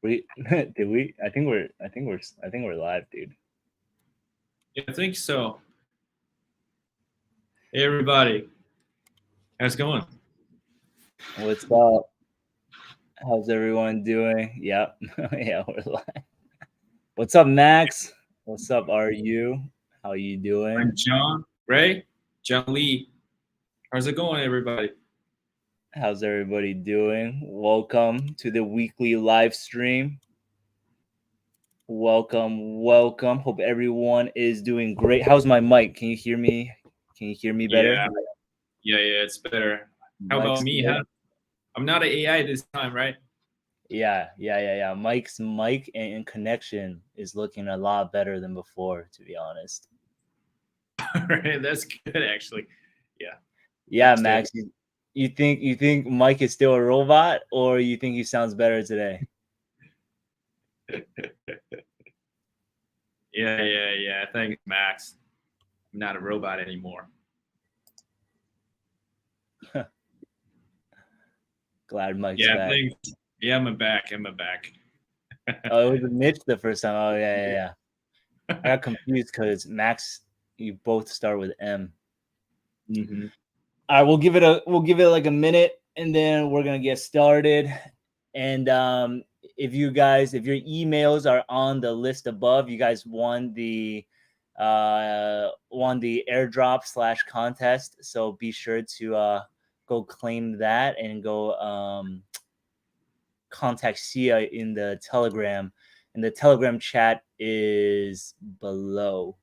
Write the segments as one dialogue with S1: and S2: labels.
S1: We did we? I think we're live, dude.
S2: Yeah, I think so. Hey, everybody. How's it going?
S1: What's up? How's everyone doing? Yep. Yeah, we're live. What's up, Max? What's up, RU? How you doing?
S2: I'm John Ray, John Lee. How's it going, everybody?
S1: How's everybody doing? Welcome to the weekly live stream. Welcome. Hope everyone is doing great. How's my mic? Can you hear me? Can you hear me better?
S2: Yeah, it's better. How about me? Huh? I'm not an AI this time, right?
S1: Yeah. Mike's mic and connection is looking a lot better than before, to be honest.
S2: All right, that's good, actually. Yeah.
S1: Yeah, Max. You think Mike is still a robot, or you think he sounds better today?
S2: Yeah. Thanks, Max. I'm not a robot anymore.
S1: Glad Mike's back.
S2: Thanks. Yeah, I'm back.
S1: Oh, it was Mitch the first time. Oh, yeah. I got confused because Max, you both start with M.
S2: Mm-hmm.
S1: All right, we'll give it like a minute, and then we're gonna get started. And if your emails are on the list above, you guys won the airdrop / contest. So be sure to go claim that and go contact Sia in the Telegram. And the Telegram chat is below,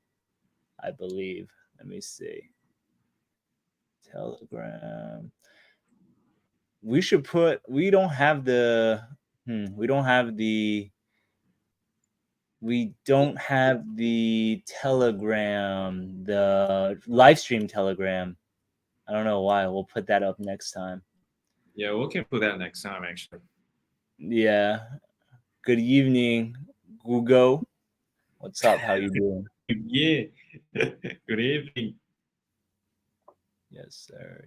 S1: I believe. Let me see. Telegram. We don't have the Telegram, the live stream Telegram. I don't know why. We'll put that up next time.
S2: Yeah, we can put that next time, actually.
S1: Yeah. Good evening, Google. What's up? How you doing?
S2: Yeah. Good evening.
S1: Yes, sir.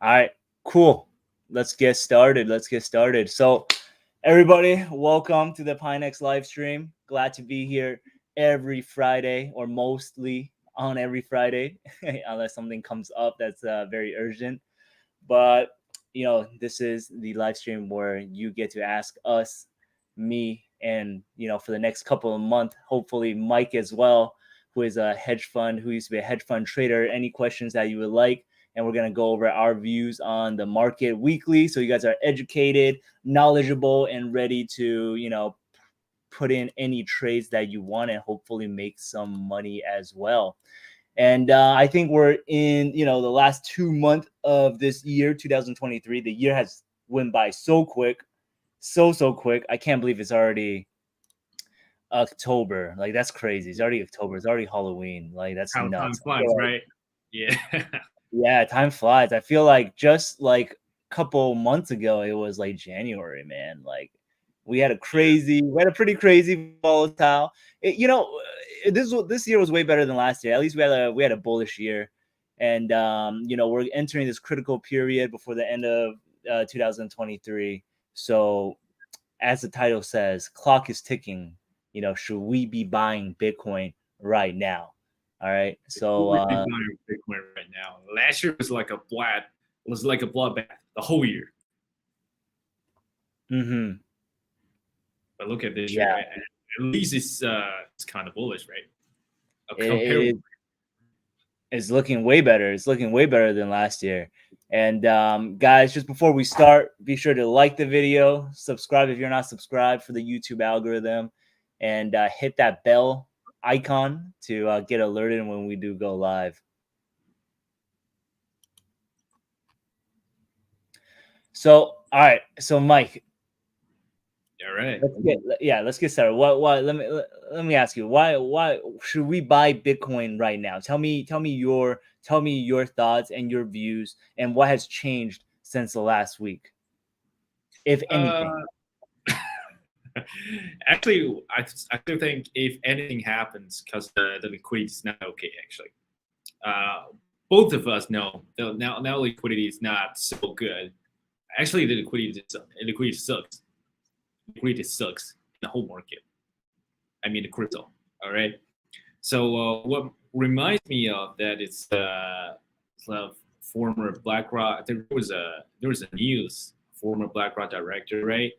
S1: All right, cool. Let's get started. So, everybody, welcome to the Pinex live stream. Glad to be here every Friday, or mostly on every Friday, unless something comes up that's very urgent. But this is the live stream where you get to ask us, me, and for the next couple of months, hopefully Mike as well, who is a hedge fund, who used to be a hedge fund trader, any questions that you would like. And we're going to go over our views on the market weekly, so you guys are educated, knowledgeable, and ready to put in any trades that you want and hopefully make some money as well. And I think we're in, the last 2 months of this year, 2023. The year has went by so quick, so quick. I can't believe it's already October. Like, that's crazy. It's already October. It's already Halloween. Like, that's
S2: How
S1: nuts.
S2: time flies, right? Yeah.
S1: Yeah, time flies. I feel like just like a couple months ago, it was like January, man. Like, we had a pretty crazy volatile. This year was way better than last year. At least we had a bullish year, and we're entering this critical period before the end of 2023. So, as the title says, clock is ticking. Should we be buying Bitcoin right now? All right. So
S2: Bitcoin right now. Last year was like a bloodbath the whole year.
S1: Mm-hmm.
S2: But look at this year. At least it's kind of bullish, right?
S1: It's looking way better. It's looking way better than last year. And guys, just before we start, be sure to like the video, subscribe if you're not subscribed for the YouTube algorithm, and hit that bell icon to get alerted when we do go live. So, all right. So, Mike.
S2: All right.
S1: Let's get started. Why? Let me ask you. Why should we buy Bitcoin right now? Tell me your thoughts and your views, and what has changed since the last week, if anything.
S2: Actually, I still think if anything happens, because the liquidity is not okay. Actually, both of us know that now liquidity is not so good. Actually, the liquidity sucks. Liquidity sucks in the whole market. I mean, the crypto. All right. So what reminds me of that is former BlackRock. There was a news former BlackRock director, right?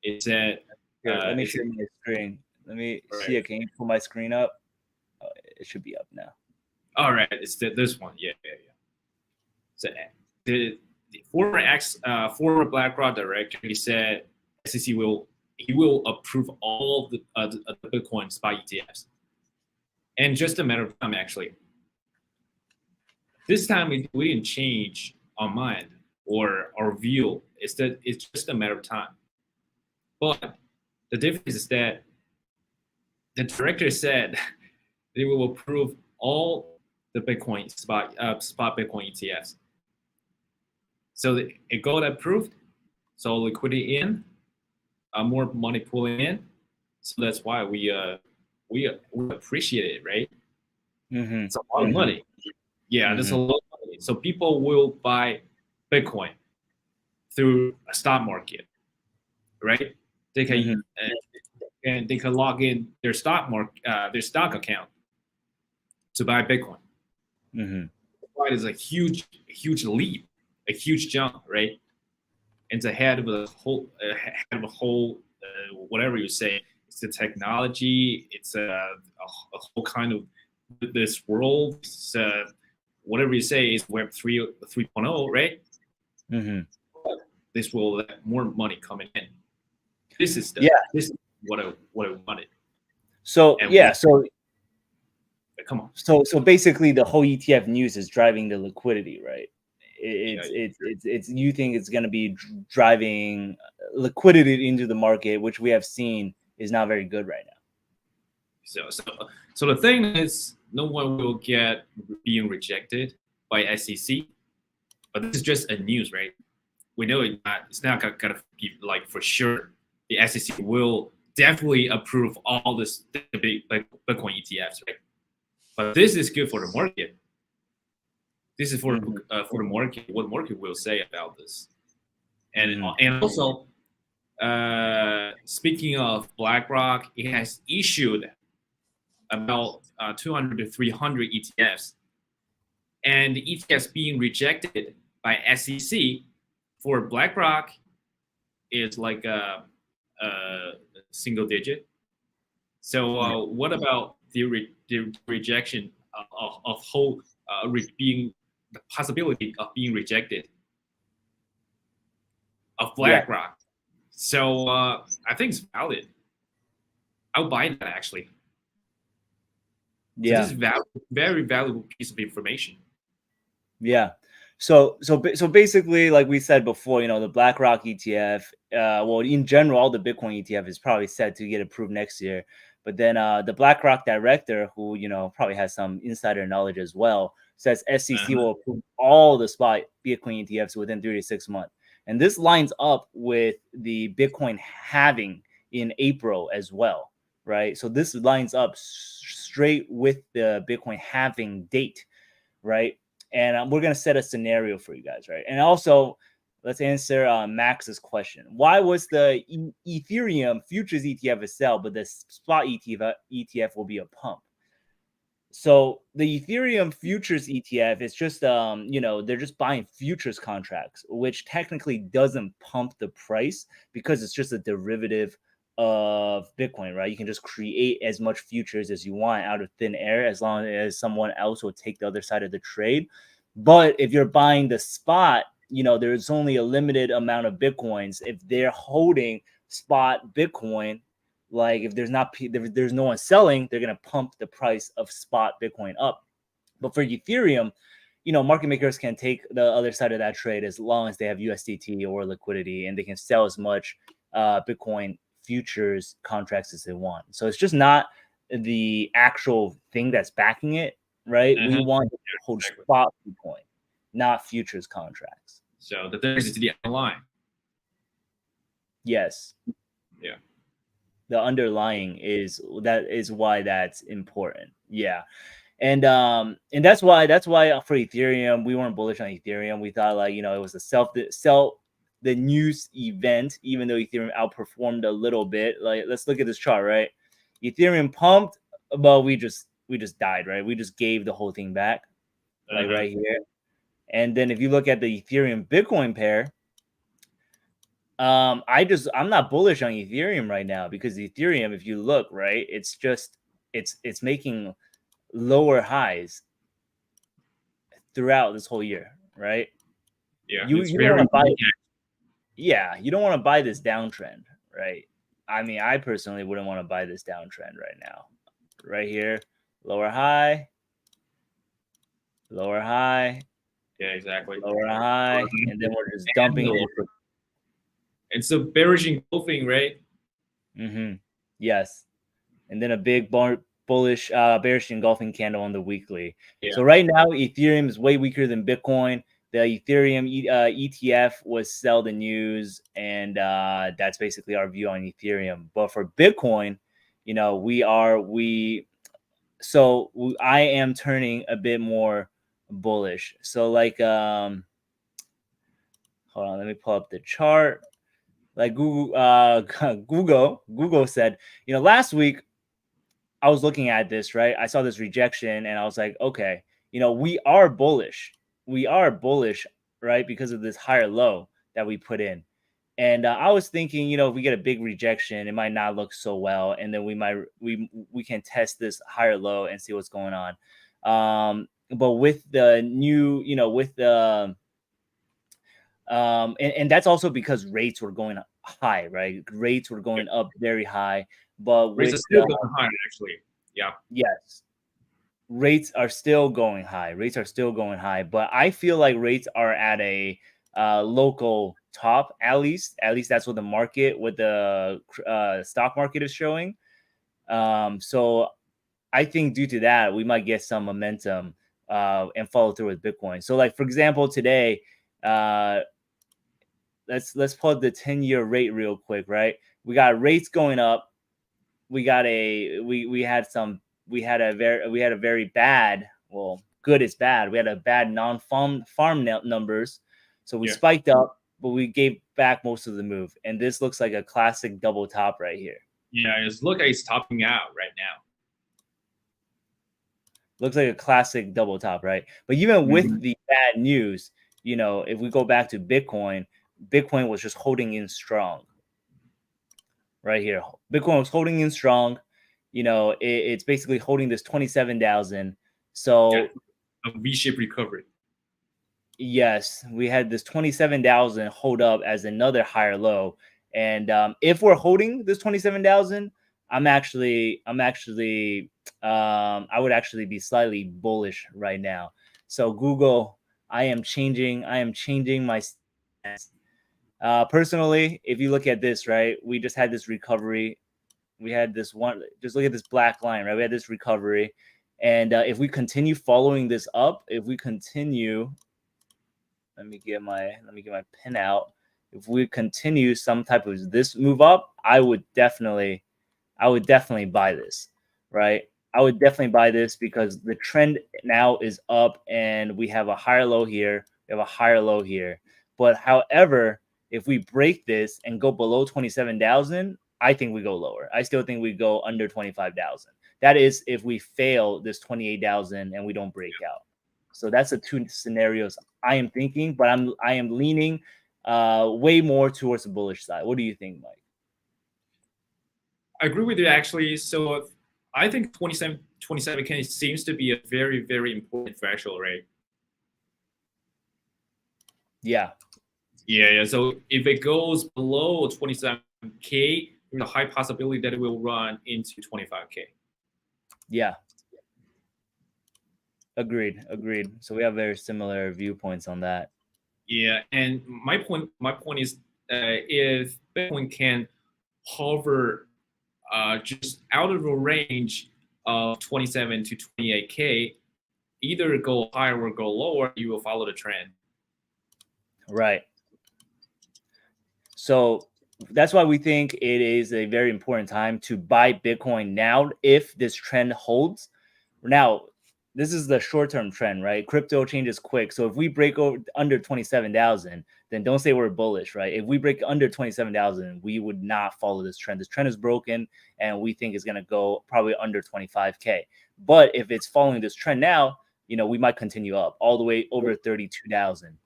S2: It said.
S1: Here, let me share my screen. Let me see it. Can you pull my screen up? Oh, it should be up now.
S2: All right, it's this one. Yeah. So the former BlackRock director, he said SEC will approve all the Bitcoin spot ETFs, and just a matter of time. Actually, this time we didn't change our mind or our view. It's just a matter of time. But the difference is that the director said they will approve all the Bitcoin spot Bitcoin ETFs. So it got approved. So liquidity in, more money pulling in. So that's why we appreciate it, right?
S1: Mm-hmm.
S2: It's a lot of money. Yeah, that's a lot of money. So people will buy Bitcoin through a stock market, right? They can and they can log in their stock account to buy Bitcoin. It is a huge leap, a huge jump, right? It's ahead of a whole, whatever you say. It's the technology. It's a whole kind of this world. It's, whatever you say is Web 3.0, right? This will let more money coming in. This is what I wanted.
S1: So
S2: come on.
S1: So basically, the whole ETF news is driving the liquidity, right? It's you think it's going to be driving liquidity into the market, which we have seen is not very good right now.
S2: So the thing is, no one will get being rejected by SEC, but this is just a news, right? We know it's not gonna be like for sure. The SEC will definitely approve all the big Bitcoin ETFs, right? But this is good for the market. This is for the market. What the market will say about this, and also, speaking of BlackRock, it has issued about 200 to 300 ETFs, and the ETFs being rejected by SEC for BlackRock is like a single digit. So what about the rejection of whole being the possibility of being rejected of BlackRock? So I think it's valid. I'll buy that actually. So this is very valuable piece of information.
S1: Yeah. So basically, like we said before, the BlackRock ETF, well, in general, all the Bitcoin ETF is probably set to get approved next year. But then the BlackRock director, who probably has some insider knowledge as well, says SEC will approve all the spot Bitcoin ETFs within 3 to 6 months. And this lines up with the Bitcoin halving in April as well, right? So this lines up straight with the Bitcoin halving date, right? And we're going to set a scenario for you guys, right? And also, let's answer Max's question. Why was the Ethereum futures ETF a sell, but the spot ETF will be a pump? So the Ethereum futures ETF is just, they're just buying futures contracts, which technically doesn't pump the price because it's just a derivative of Bitcoin, right? You can just create as much futures as you want out of thin air as long as someone else will take the other side of the trade. But if you're buying the spot, there's only a limited amount of Bitcoins. If they're holding spot Bitcoin, like if there's no one selling, they're going to pump the price of spot Bitcoin up. But for Ethereum, market makers can take the other side of that trade as long as they have USDT or liquidity, and they can sell as much Bitcoin futures contracts as they want. So it's just not the actual thing that's backing it, right? We want to hold spot Bitcoin, not futures contracts.
S2: So the difference is the underlying.
S1: Yes.
S2: Yeah.
S1: The underlying is why that's important. Yeah. And that's why for Ethereum we weren't bullish on Ethereum. We thought like, you know, it was a sell the news event, even though Ethereum outperformed a little bit. Like, let's look at this chart, right? Ethereum pumped, but we just died, right? We just gave the whole thing back, like right here. And then if you look at the Ethereum Bitcoin pair, I'm not bullish on Ethereum right now, because Ethereum, if you look, right, it's making lower highs throughout this whole year, right?
S2: Yeah,
S1: You
S2: it's
S1: don't want
S2: very
S1: to buy
S2: weak.
S1: you don't want to buy this downtrend, right? I mean, I personally wouldn't want to buy this downtrend right now. Right here, lower high, lower high,
S2: Yeah, exactly.
S1: lower high, and then we're just dumping it.
S2: It's a bearish engulfing, right?
S1: Yes, and then a big bullish bearish engulfing candle on the weekly.
S2: Yeah.
S1: So right now, Ethereum is way weaker than Bitcoin. The Ethereum ETF was sell the news, and that's basically our view on Ethereum. But for Bitcoin, you know, I am turning a bit more bullish. So like, hold on, let me pull up the chart. Like Google said, you know, last week I was looking at this, right? I saw this rejection and I was like, okay, you know, we are bullish. We are bullish, right? Because of this higher low that we put in. And I was thinking, you know, if we get a big rejection, it might not look so well. And then we can test this higher low and see what's going on. But with the new, you know, with the, and that's also because rates were going high, right? Rates were going up very high. But
S2: Rates
S1: with
S2: are still going higher, actually. Yeah.
S1: Yes, rates are still going high. Rates are still going high, but I feel like rates are at a local top. At least that's what the market, what the stock market is showing. So I think due to that, we might get some momentum and follow through with Bitcoin. So, like for example, today, let's pull up the 10-year rate real quick, right? We got rates going up. We got we had a very bad, well, good is bad. We had a bad non-farm numbers. So we spiked up, but we gave back most of the move. And this looks like a classic double top right here.
S2: Yeah, it's look like it's topping out right now.
S1: Looks like a classic double top, right? But even with the bad news, you know, if we go back to Bitcoin was just holding in strong. Right here, Bitcoin was holding in strong. You know, it's basically holding this 27,000. So
S2: a V-shaped recovery.
S1: Yes, we had this 27,000 hold up as another higher low. And if we're holding this 27,000, I would actually be slightly bullish right now. So Google, I am changing my stance. Personally, if you look at this, right, we just had this recovery. We had this one, just look at this black line, right? We had this recovery. And if we continue following this up, if we continue, let me get my pin out. If we continue some type of this move up, I would definitely buy this, right? I would definitely buy this because the trend now is up and we have a higher low here. We have a higher low here. But however, if we break this and go below 27,000, I think we go lower. I still think we go under 25,000. That is if we fail this 28,000 and we don't break out. So that's the two scenarios I am thinking, but I am leaning way more towards the bullish side. What do you think, Mike?
S2: I agree with you, actually. So I think 27K seems to be a very, very important threshold, right?
S1: Yeah.
S2: Yeah. So if it goes below 27K, there's a high possibility that it will run into 25K.
S1: Yeah. Agreed. So we have very similar viewpoints on that.
S2: Yeah, and my point is, if Bitcoin can hover just out of the range of 27 to 28K, either go higher or go lower, you will follow the trend.
S1: Right. So that's why we think it is a very important time to buy Bitcoin now if this trend holds. Now, this is the short-term trend, right? Crypto changes quick. So if we break over under 27,000, then don't say we're bullish, right? If we break under 27,000, we would not follow this trend. This trend is broken, and we think it's going to go probably under 25K. But if it's following this trend now, we might continue up all the way over 32,000.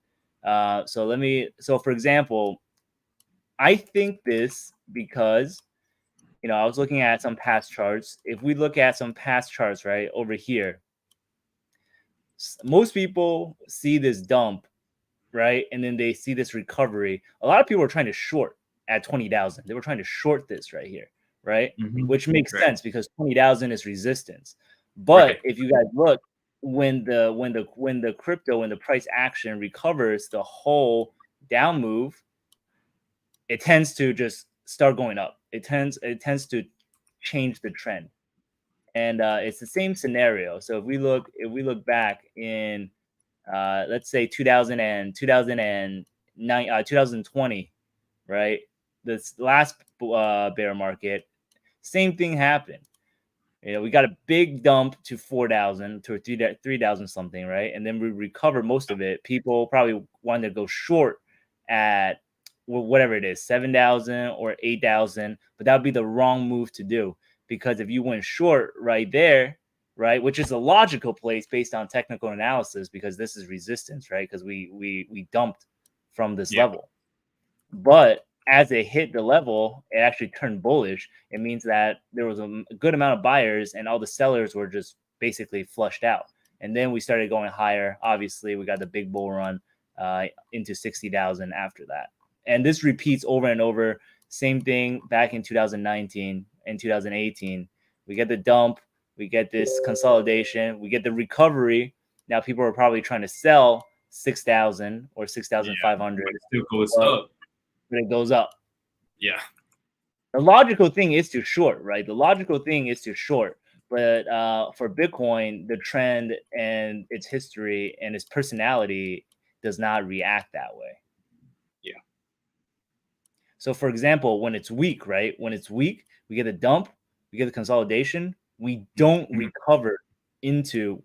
S1: So for example, I think this because I was looking at some past charts. If we look at some past charts right over here, most people see this dump, right? And then they see this recovery. A lot of people are trying to short at 20,000. They were trying to short this right here, right? Which makes sense because 20,000 is resistance. But if you guys look, when the price action recovers the whole down move, it tends to just start going up. It tends to change the trend. And it's the same scenario. So if we look back in let's say 2020, right? This last bear market, same thing happened. We got a big dump to 4,000 to 3,000 something, right? And then we recover most of it. People probably wanted to go short at whatever it is, 7,000 or 8,000, but that would be the wrong move to do, because if you went short right there, right, which is a logical place based on technical analysis, because this is resistance, right? Because we dumped from this level, but as it hit the level, it actually turned bullish. It means that there was a good amount of buyers and all the sellers were just basically flushed out. And then we started going higher. Obviously, we got the big bull run into 60,000 after that. And this repeats over and over. Same thing back in 2019 and 2018. We get the dump. We get this consolidation. We get the recovery. Now people are probably trying to sell 6,000 or 6,500.
S2: It still goes up.
S1: But it goes up.
S2: Yeah.
S1: The logical thing is to short, right? The logical thing is to short. But for Bitcoin, the trend and its history and its personality does not react that way.
S2: Yeah.
S1: So, for example, when it's weak, right? When it's weak, we get a dump, we get the consolidation. We don't recover into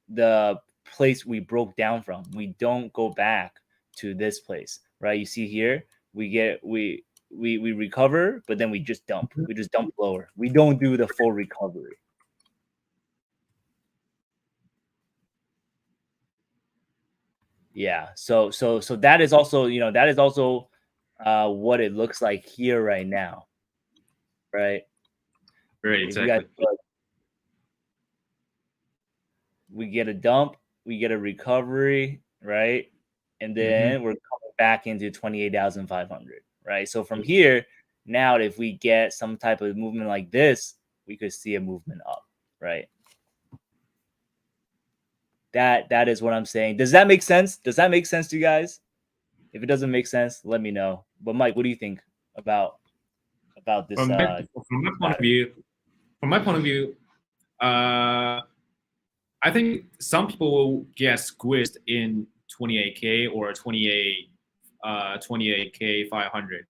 S1: the place we broke down from. We don't go back to this place, right? You see here, we recover, but then we just dump. We just dump lower. We don't do the full recovery. Yeah. So that is also, what it looks like here right now. Right.
S2: Right. Exactly.
S1: We get a dump, we get a recovery, right? And then we're coming back into 28,500, right? So from here, now if we get some type of movement like this, we could see a movement up, right? That is what I'm saying. Does that make sense? Does that make sense to you guys? If it doesn't make sense, let me know. But Mike, what do you think about this?
S2: From my point of view, I think some people will get squeezed in 28K or 28K 500.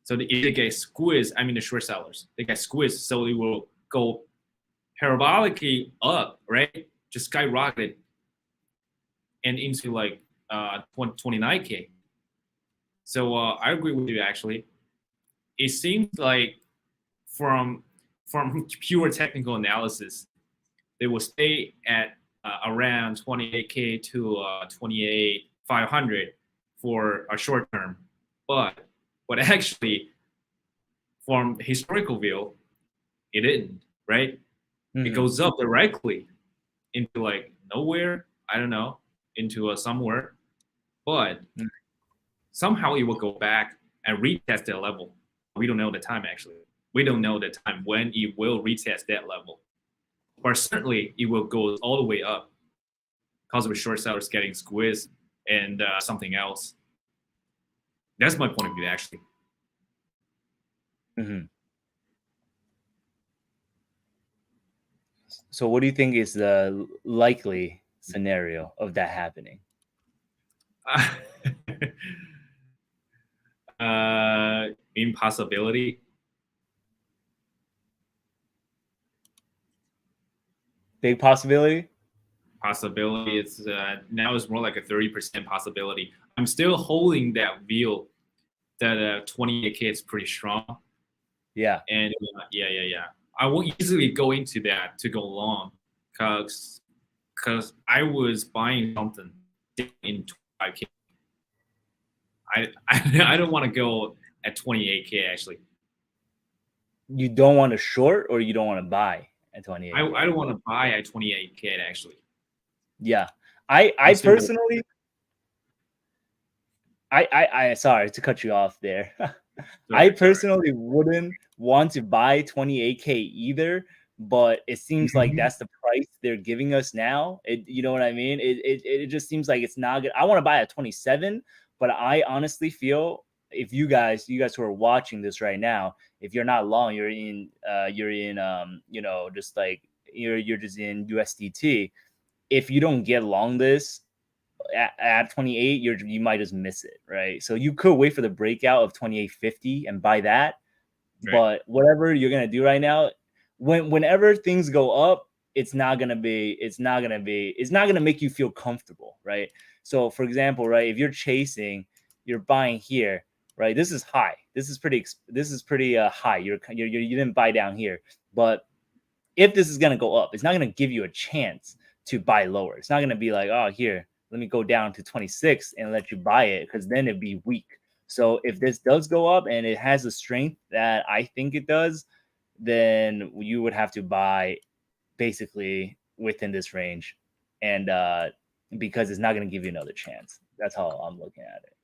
S2: So they either get squeezed, I mean the short sellers, they get squeezed, so it will go parabolically up, right? Just skyrocket and into like 29K. So I agree with you actually. It seems like from pure technical analysis, they will stay at around 28K to 28,500 for a short term, but actually, from historical view, it didn't, right? It goes up directly into like nowhere. I don't know, into somewhere, but somehow it will go back and retest that level. We don't know the time actually. We don't know the time when it will retest that level. But certainly it will go all the way up because of short sellers getting squeezed and something else. That's my point of view, actually.
S1: So what do you think is the likely scenario of that happening?
S2: Impossibility.
S1: Big possibility?
S2: possibility. It's now it's more like a 30% possibility. I'm still holding that view that 28K is pretty strong.
S1: Yeah.
S2: And I will easily go into that to go long, because I was buying something in 25K. I don't want to go at 28K actually.
S1: You don't want to short, or you don't want to buy at 28K?
S2: I don't want to buy at 28K actually.
S1: Yeah. I personally, I sorry to cut you off there. I personally wouldn't want to buy 28K either, but it seems like that's the price they're giving us now. You know what I mean? It just seems like it's not good. I want to buy at 27, but I honestly feel if you guys who are watching this right now, if you're not long, you're in just like you're just in USDT. If you don't get long this at 28, you might just miss it, right? So you could wait for the breakout of 28.50 and buy that. Right. But whatever you're gonna do right now, whenever things go up, it's not gonna make you feel comfortable, right? So for example, right, if you're chasing, you're buying here, right? This is high. This is pretty high. You didn't buy down here, but if this is gonna go up, it's not gonna give you a chance to buy lower. It's not gonna be like, oh, here, let me go down to 26 and let you buy it, because then it'd be weak. So if this does go up and it has the strength that I think it does, then you would have to buy basically within this range, and because it's not going to give you another chance. That's how I'm looking at it.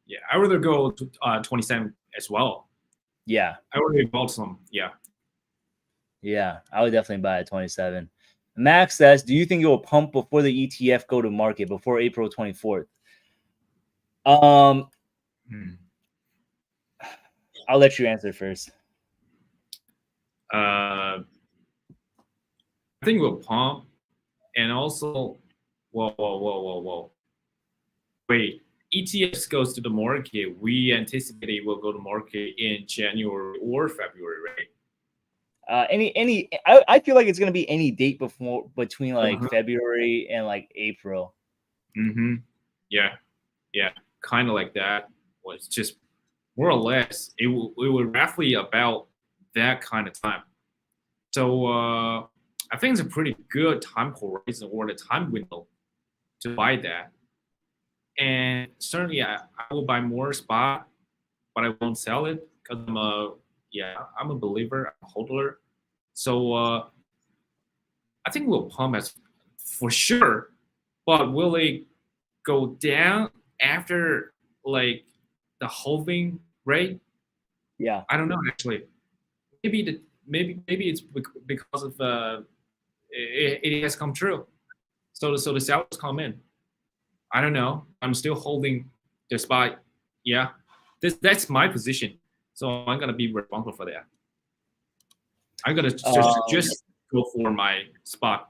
S2: Yeah, I would rather go to 27 as well.
S1: Yeah,
S2: I already bought some.
S1: Yeah, I would definitely buy at 27. Max says, do you think it will pump before the ETF go to market before April 24th? I'll let you answer first.
S2: I think it will pump, and also, whoa. Wait, ETFs goes to the market. We anticipate it will go to market in January or February, right?
S1: I feel like it's gonna be any date between like February and like April.
S2: Yeah, kind of like that. Well, it's just more or less it will roughly about that kind of time. So I think it's a pretty good time horizon or the time window to buy that. And certainly I will buy more spot, but I won't sell it because I'm a believer, I'm a holder. So I think we'll pump as for sure, but will it go down after like the halving rate?
S1: Yeah,
S2: I don't know actually. Maybe it's because of it has come true. So the sellers come in. I don't know. I'm still holding the spot. Yeah, that's my position. So I'm gonna be responsible for that. I'm gonna just go for my spot.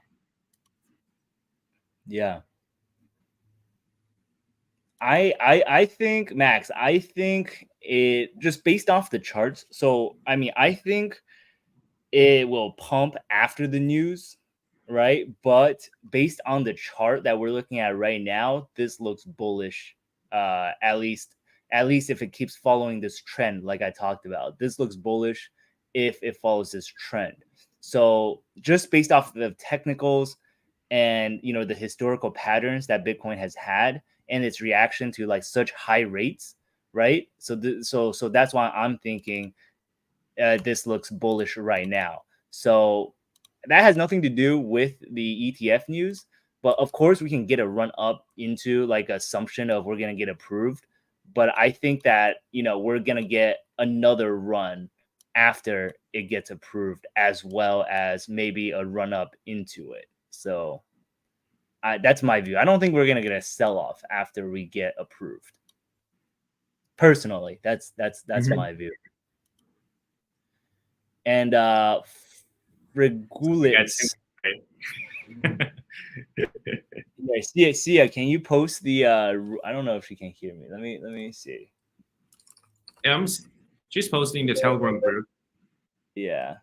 S1: Yeah. I think, Max, I think it just based off the charts. So I mean, I think it will pump after the news, right? But based on the chart that we're looking at right now, this looks bullish. At least if it keeps following this trend, like I talked about, this looks bullish if it follows this trend. So just based off the technicals and the historical patterns that Bitcoin has had and its reaction to like such high rates, right? So so that's why I'm thinking this looks bullish right now. So that has nothing to do with the ETF news, but of course we can get a run up into like assumption of we're going to get approved. But I think that, we're going to get another run after it gets approved, as well as maybe a run up into it. So that's my view. I don't think we're going to get a sell off after we get approved. Personally, that's my view. And Regulus. Yeah, Sia, can you post the I don't know if she can hear me. Let me see.
S2: Yeah, she's posting the Telegram group.
S1: Yeah.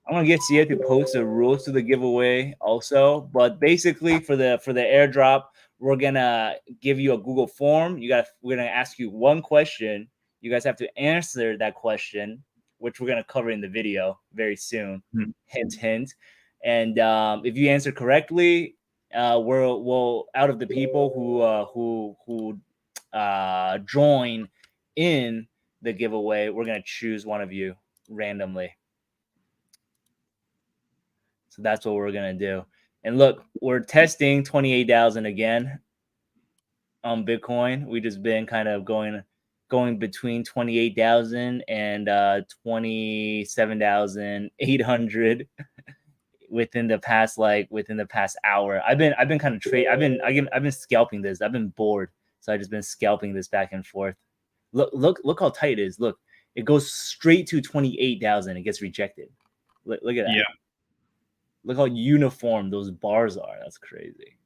S1: I'm gonna get Sia to post the rules to the giveaway also. But basically, for the airdrop, we're gonna give you a Google form. We're gonna ask you one question. You guys have to answer that question, which we're gonna cover in the video very soon. Hint, hint. And if you answer correctly, we'll out of the people who join in the giveaway, we're gonna choose one of you randomly. So that's what we're gonna do. And look, we're testing 28,000 again on Bitcoin. We just been kind of going between 28,000 and 27,800 within the past hour. I've been kind of I've been scalping this. I've been bored, so I just been scalping this back and forth. Look how tight it is. Look, it goes straight to 28,000. It gets rejected. Look at that.
S2: Yeah.
S1: Look how uniform those bars are. That's crazy.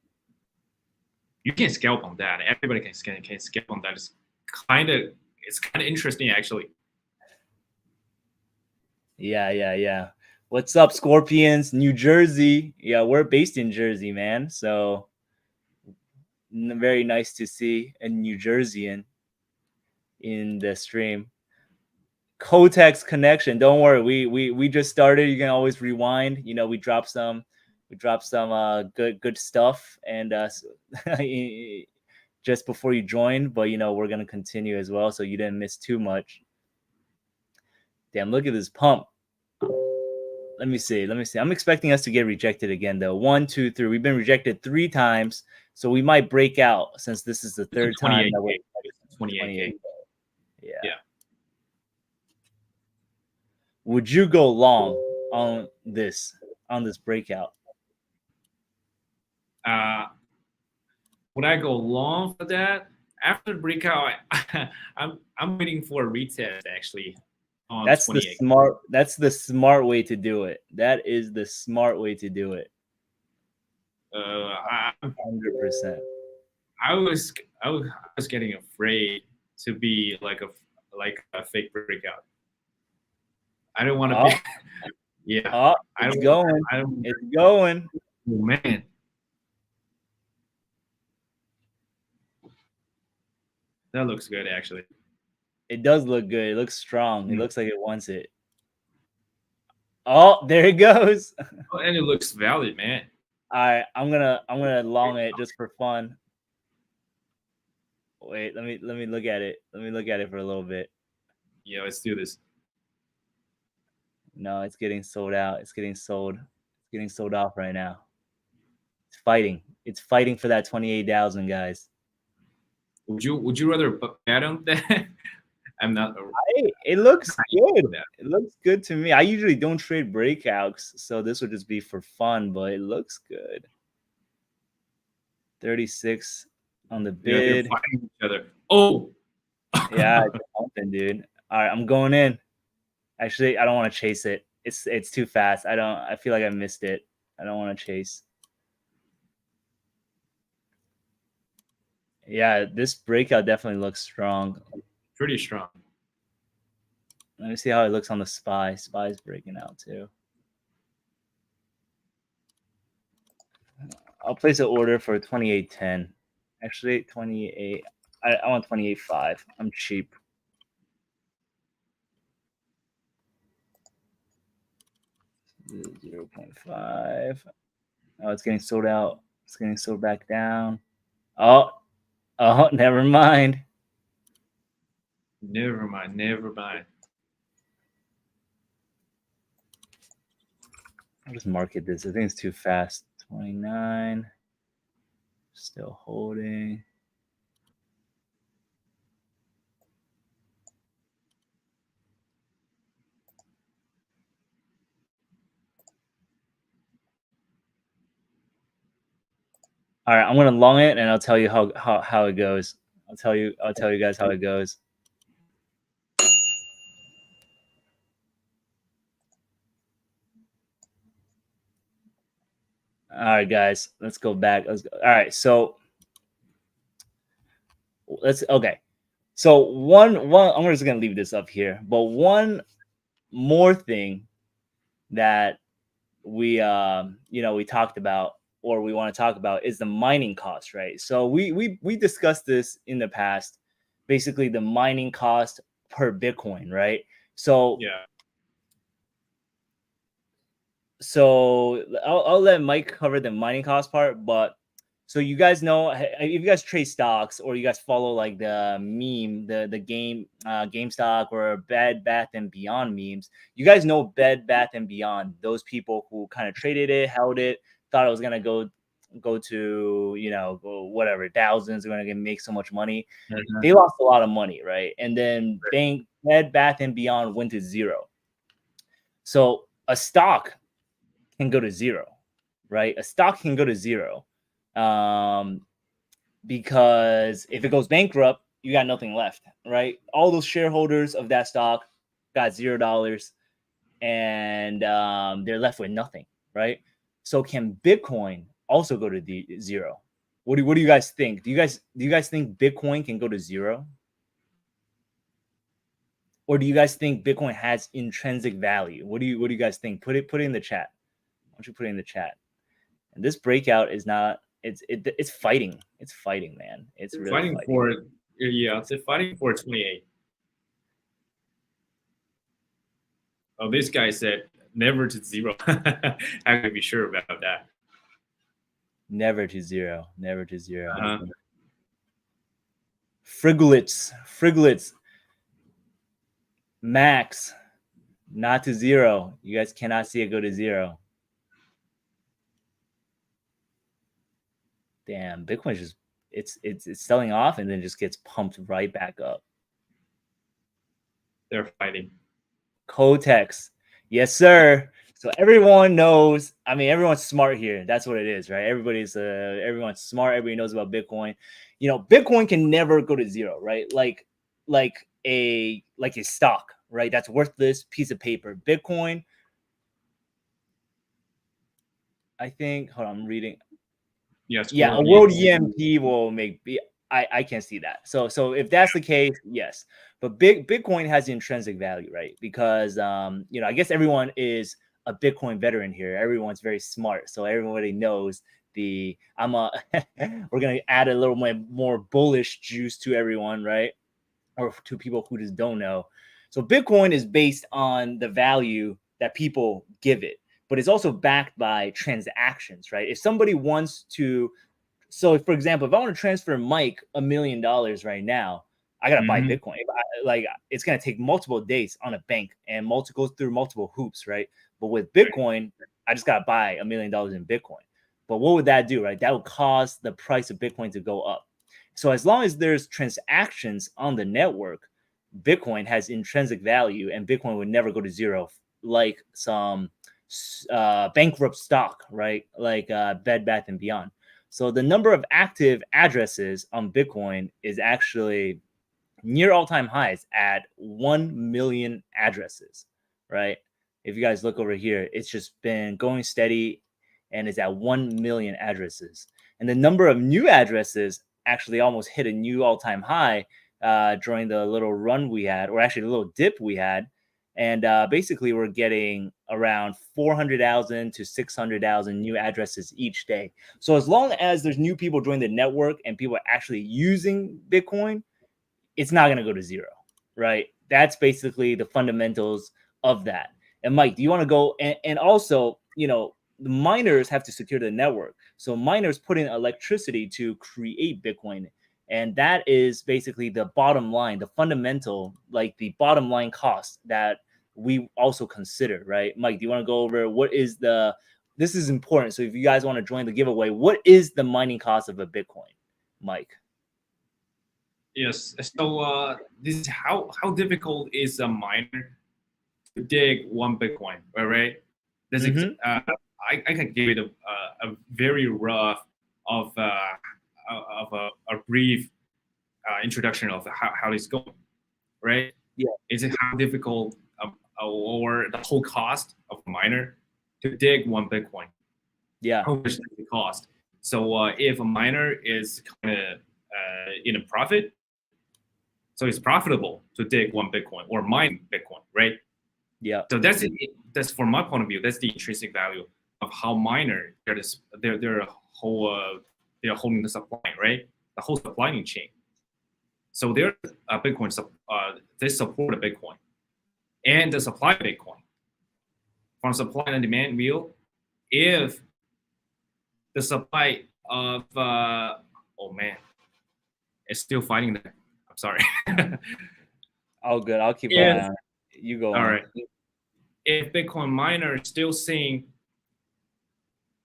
S2: You can scalp on that. Everybody can scalp on that. It's kind of interesting, actually.
S1: Yeah. What's up, Scorpions? New Jersey. Yeah, we're based in Jersey, man. So very nice to see a New Jerseyan in the stream. Kotex connection. Don't worry, we just started. You can always rewind. You know, we dropped some good stuff and just before you joined, but you know, we're gonna continue as well, so you didn't miss too much. Damn, look at this pump. Let me see. I'm expecting us to get rejected again, though. 1, 2, 3. We've been rejected 3 times, so we might break out since this is the third time that we're
S2: 28K.
S1: Yeah. Would you go long on this breakout?
S2: Would I go long for that? After the breakout, I'm waiting for a retest actually.
S1: That's the smart way to do it. That is the smart way to do it. 100%.
S2: I was getting afraid to be like a fake breakout. I don't want to be. Yeah.
S1: It's going. It's going.
S2: Oh, man. That looks good, actually.
S1: It does look good. It looks strong. It looks like it wants it. Oh, there it goes.
S2: Oh, and it looks valid, man.
S1: All right, I'm gonna long it just for fun. Wait, let me look at it. Let me look at it for a little bit.
S2: Yeah, let's do this.
S1: No, it's getting sold out. It's getting sold. It's getting sold off right now. It's fighting. It's fighting for that 28,000, guys.
S2: Would you rather bet on that? I'm not.
S1: It looks good. It looks good to me. I usually don't trade breakouts, so this would just be for fun, but it looks good. 36 on the bid.
S2: Yeah, fighting each other. Oh.
S1: Yeah, it's open, dude. All right, I'm going in. Actually, I don't want to chase it. It's too fast. I feel like I missed it. I don't want to chase. Yeah, this breakout definitely looks strong.
S2: Pretty strong.
S1: Let me see how it looks on the SPY. SPY's breaking out too. I'll place an order for 28.10. Actually, 28. I want 28.5. I'm cheap. $0.5. Oh, it's getting sold out. It's getting sold back down. Oh, never mind.
S2: Never mind.
S1: I'll just market this. I think it's too fast. 29. Still holding. All right, I'm gonna long it, and I'll tell you how it goes. I'll tell you guys how it goes. All right, guys, let's go back. Let's go. All right, so okay. So one, I'm just gonna leave this up here, but one more thing that we we talked about, or we want to talk about, is the mining cost, right? So we discussed this in the past, basically the mining cost per Bitcoin, right? So I'll let Mike cover the mining cost part, but so you guys know, if you guys trade stocks or you guys follow like the meme, the GameStop or Bed Bath and Beyond memes, you guys know Bed Bath and Beyond, those people who kind of traded it, held it, thought it was gonna go to whatever thousands, are gonna make so much money. They lost a lot of money, right? And then Bed Bath and Beyond went to zero. So a stock can go to zero, right? A stock can go to zero. Because if it goes bankrupt, you got nothing left, right? All those shareholders of that stock got $0, and they're left with nothing, right? So can Bitcoin also go to zero? What do you guys think? Do you guys think Bitcoin can go to zero? Or do you guys think Bitcoin has intrinsic value? What do you guys think? Put it in the chat. Why don't you put it in the chat? And this breakout is not. It's fighting. It's fighting, man. It's really
S2: fighting for it's fighting for 28. Oh, this guy said never to zero. I can be sure about that.
S1: Never to zero. Never to zero. Friglets. Max, not to zero. You guys cannot see it go to zero. Damn, Bitcoin just it's selling off and then just gets pumped right back up.
S2: They're fighting.
S1: Kotex, yes sir. So everyone knows. I mean, everyone's smart here. That's what it is, right? Everyone's smart. Everybody knows about Bitcoin. Bitcoin can never go to zero, right? Like a stock, right? That's worthless piece of paper. Bitcoin, I think. Hold on, I'm reading.
S2: Yes.
S1: Yeah, a world EMP will make. I can't see that. So if that's the case, yes. But Bitcoin has the intrinsic value, right? Because I guess everyone is a Bitcoin veteran here. Everyone's very smart, so everybody knows we're gonna add a little more bullish juice to everyone, right? Or to people who just don't know. So Bitcoin is based on the value that people give it, but it's also backed by transactions, right? If somebody wants to, so for example, if I want to transfer Mike $1 million right now, I gotta buy Bitcoin. It's gonna take multiple days on a bank and go through multiple hoops, right? But with Bitcoin, I just gotta buy $1 million in Bitcoin. But what would that do, right? That would cause the price of Bitcoin to go up. So as long as there's transactions on the network, Bitcoin has intrinsic value, and Bitcoin would never go to zero, like some bankrupt stock, right? Like Bed Bath and Beyond. So the number of active addresses on Bitcoin is actually near all-time highs at 1 million addresses, right? If you guys look over here, it's just been going steady, and it's at 1 million addresses. And the number of new addresses actually almost hit a new all-time high during the little run we had, or actually the little dip we had. And basically, we're getting around 400,000 to 600,000 new addresses each day. So as long as there's new people joining the network and people are actually using Bitcoin, it's not going to go to zero, right? That's basically the fundamentals of that. And Mike, do you want to go? And also, the miners have to secure the network. So miners put in electricity to create Bitcoin. And that is basically the bottom line, the fundamental, like the bottom line cost that we also consider, right? Mike, do you want to go over this is important. So if you guys want to join the giveaway, what is the mining cost of a Bitcoin, Mike?
S2: Yes. So this is how difficult is a miner to dig one Bitcoin, right? I can give it a very rough of a brief introduction of how it's going, right?
S1: Yeah.
S2: Is it how difficult or the whole cost of a miner to dig one Bitcoin?
S1: Yeah.
S2: How much does it cost? So if a miner is kind of in a profit, so it's profitable to dig one Bitcoin or mine Bitcoin, right?
S1: Yeah.
S2: So that's from my point of view. That's the intrinsic value of how miner they're holding the supply, right? The whole supply chain. So they're Bitcoin. They support a Bitcoin and the supply of Bitcoin from supply and demand view. If the supply of oh man, it's still fighting that. I'm sorry.
S1: Oh, good. I'll keep
S2: If
S1: you go
S2: all
S1: on.
S2: right, if Bitcoin miners still seeing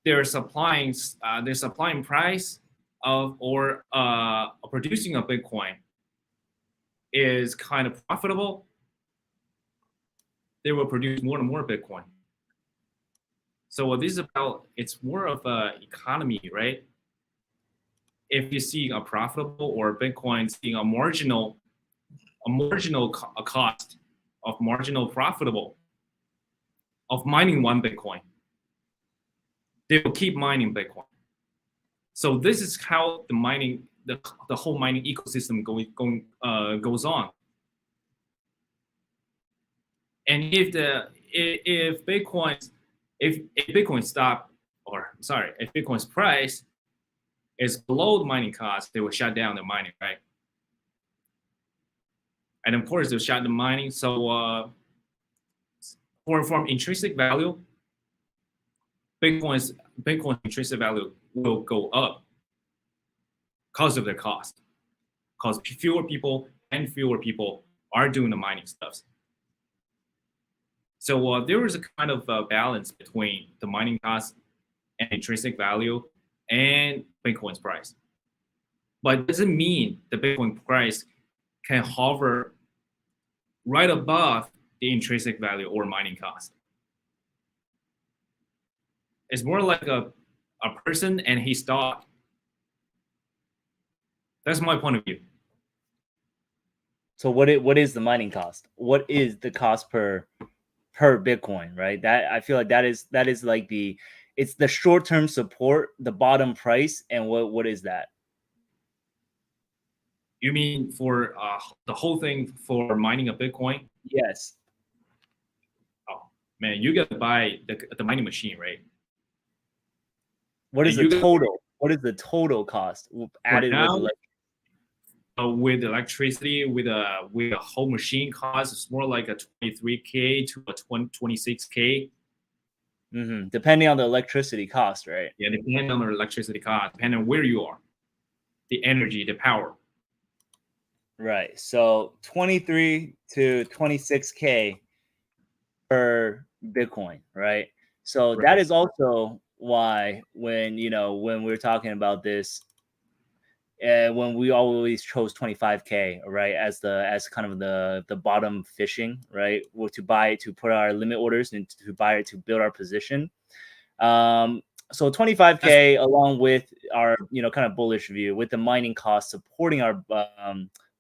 S2: their supplying price of or producing a Bitcoin is kind of profitable, they will produce more and more Bitcoin. So what this is about, it's more of a economy, right? If you see a profitable or Bitcoin seeing a marginal cost of marginal profitable of mining one Bitcoin, they will keep mining Bitcoin. So this is how the whole mining ecosystem goes on. And if Bitcoin's price is below the mining cost, they will shut down the mining, right? And of course, they'll shut the mining. So from intrinsic value, Bitcoin's intrinsic value will go up because of their cost. Because fewer people are doing the mining stuff. So there is a kind of balance between the mining cost and intrinsic value and Bitcoin's price. But it doesn't mean the Bitcoin price can hover right above the intrinsic value or mining cost. It's more like a person and his stock. That's my point of view.
S1: So what is the mining cost? What is the cost per Bitcoin, right? That I feel like that is like it's the short-term support, the bottom price, and what is that?
S2: You mean for the whole thing for mining a Bitcoin?
S1: Yes.
S2: Oh man, you got to buy the mining machine, right?
S1: What is the total? What is the total cost added
S2: with electricity, with a whole machine cost? It's more like a 23K to a 26K.
S1: Mm-hmm. Depending on the electricity cost, right?
S2: Yeah, depending on the electricity cost, depending on where you are, the energy, the power.
S1: Right. So 23 to 26K per Bitcoin, right? So that is also why when we're talking about this, when we always chose 25K, right, as kind of the bottom fishing, right, or to put our limit orders and to buy it to build our position. So 25K along with our kind of bullish view, with the mining cost supporting our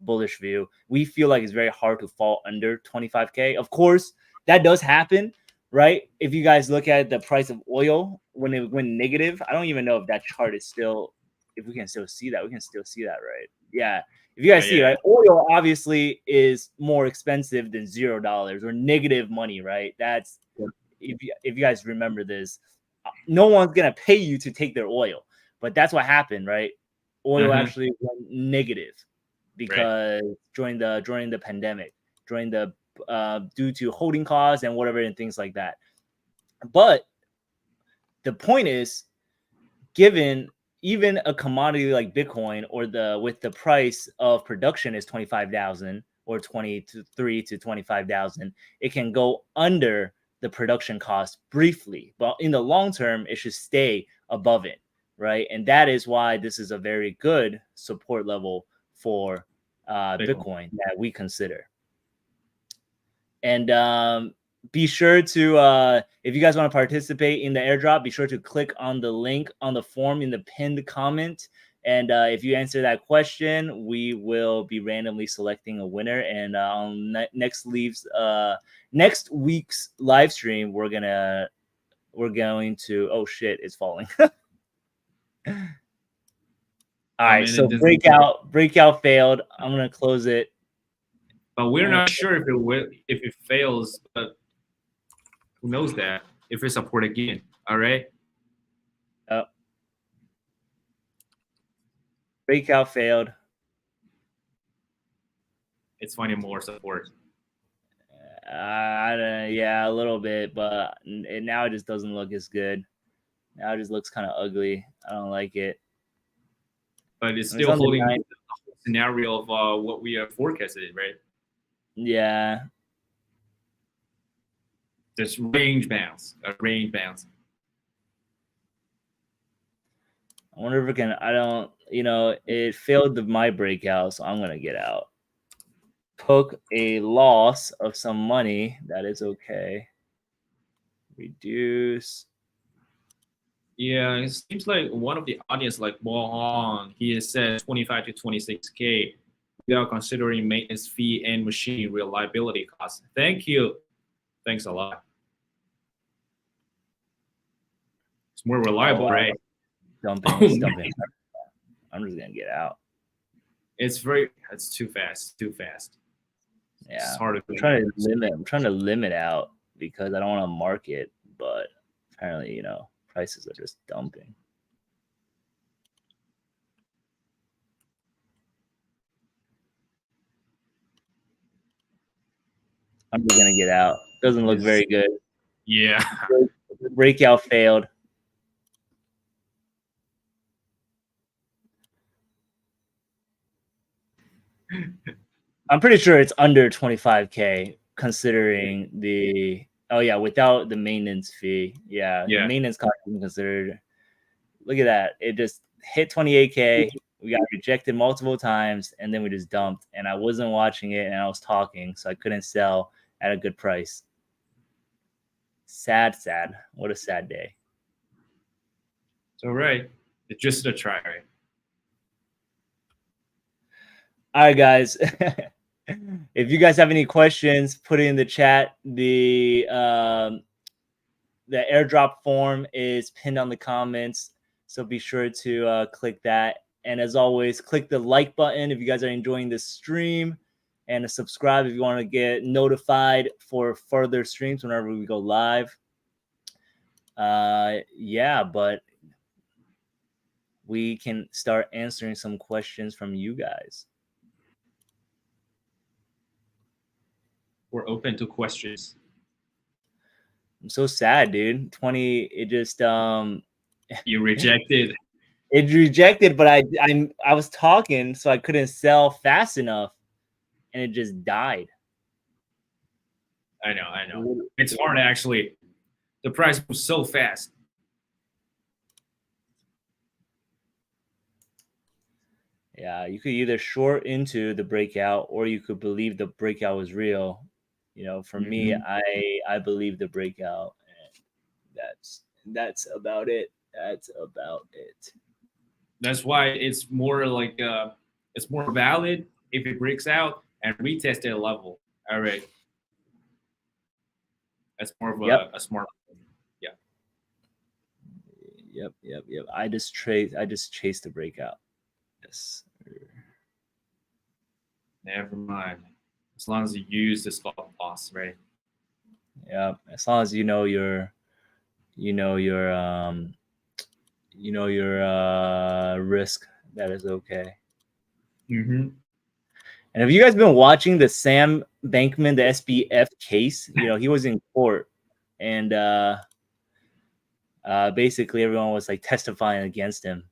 S1: bullish view, we feel like it's very hard to fall under 25K. Of course, that does happen, right? If you guys look at the price of oil when it went negative, I don't even know if that chart is still, if we can still see that. We can still see that, right? Yeah. If you guys see, right, oil obviously is more expensive than $0 or negative money, right? That's if you guys remember this, no one's gonna pay you to take their oil, but that's what happened, right? Oil actually went negative because during the pandemic, during the due to holding costs and whatever and things like that. But the point is, given even a commodity like Bitcoin or with the price of production is 25,000 or 23 to 25,000, it can go under the production cost briefly, but in the long term, it should stay above it, right? And that is why this is a very good support level for Bitcoin that we consider. And be sure to, if you guys want to participate in the airdrop, be sure to click on the link on the form in the pinned comment. And if you answer that question, we will be randomly selecting a winner. And on next week's live stream, we're going to, oh shit, it's falling. All right, so breakout failed. I'm gonna close it.
S2: But we're not sure if it fails. But Who knows that if it support again? All right.
S1: Breakout failed.
S2: It's finding more support.
S1: Yeah, a little bit, but now it just doesn't look as good. Now it just looks kind of ugly. I don't like it.
S2: But it's still holding the scenario of what we are forecasted, right?
S1: Yeah.
S2: There's range bounds, a range bounds.
S1: I wonder if it can. I don't. It failed my breakout, so I'm gonna get out. Took a loss of some money. That is okay. Reduce.
S2: Yeah, it seems like one of the audience, like Bohong, he has said 25 to 26K without considering maintenance fee and machine reliability costs. Thank you. Thanks a lot. It's more reliable, right?
S1: Dumping. I'm just gonna get out.
S2: It's too fast.
S1: Yeah,
S2: it's hard to
S1: I'm trying to limit out because I don't want to market, but apparently, prices are just dumping. I'm just gonna get out. Doesn't look very good.
S2: Yeah.
S1: Breakout failed. I'm pretty sure it's under 25K considering without the maintenance fee. Yeah. The maintenance cost isn't considered. Look at that. It just hit 28K. We got rejected multiple times and then we just dumped, and I wasn't watching it and I was talking, so I couldn't sell at a good price. Sad. What a sad day.
S2: It's all right. It's just a try, right?
S1: All right, guys. If you guys have any questions, put it in the chat. The airdrop form is pinned on the comments, so be sure to click that. And as always, click the like button if you guys are enjoying this stream, and subscribe if you want to get notified for further streams whenever we go live. Yeah, but we can start answering some questions from you guys.
S2: We're open to questions.
S1: I'm so sad, dude. 20. It just
S2: You rejected.
S1: It rejected, but I was talking, so I couldn't sell fast enough, and it just died.
S2: I know. It's hard actually. The price was so fast.
S1: Yeah, you could either short into the breakout or you could believe the breakout was real. For me, I believe the breakout, and that's about it.
S2: That's why it's more like it's more valid if it breaks out and retest at a level. All right. That's more of a smart. Yeah.
S1: Yep. I just chased the breakout. Yes.
S2: Never mind. As long as you use the stop loss, right?
S1: Yeah. As long as you know your risk, that is okay.
S2: Mm-hmm.
S1: And have you guys been watching the Sam Bankman, the SBF case? He was in court, and basically everyone was like testifying against him.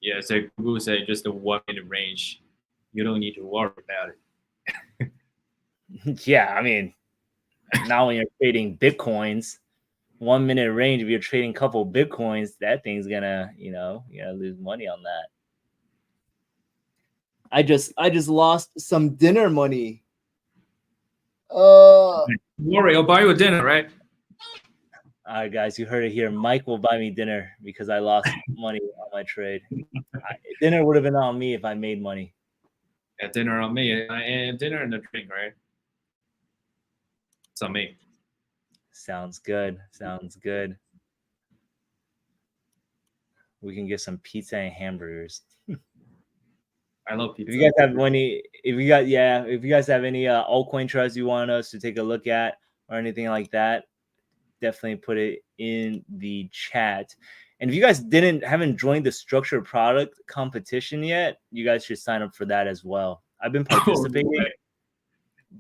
S2: Yeah, so Google said just a 1 minute range. You don't need to worry about
S1: it. Yeah, I mean, now when you're trading Bitcoins, 1 minute range, if you're trading a couple Bitcoins, that thing's gonna, you're gonna lose money on that. I just lost some dinner money.
S2: Don't worry, I'll buy you a dinner, right?
S1: All right, guys, you heard it here. Mike will buy me dinner because I lost money on my trade. Dinner would have been on me if I made money.
S2: Yeah, dinner on me, and dinner and a drink, right? It's on me.
S1: Sounds good. We can get some pizza and hamburgers.
S2: I love pizza.
S1: If you guys have any altcoin trusts you want us to take a look at, or anything like that, definitely put it in the chat. And if you guys haven't joined the structured product competition yet, you guys should sign up for that as well. I've been participating,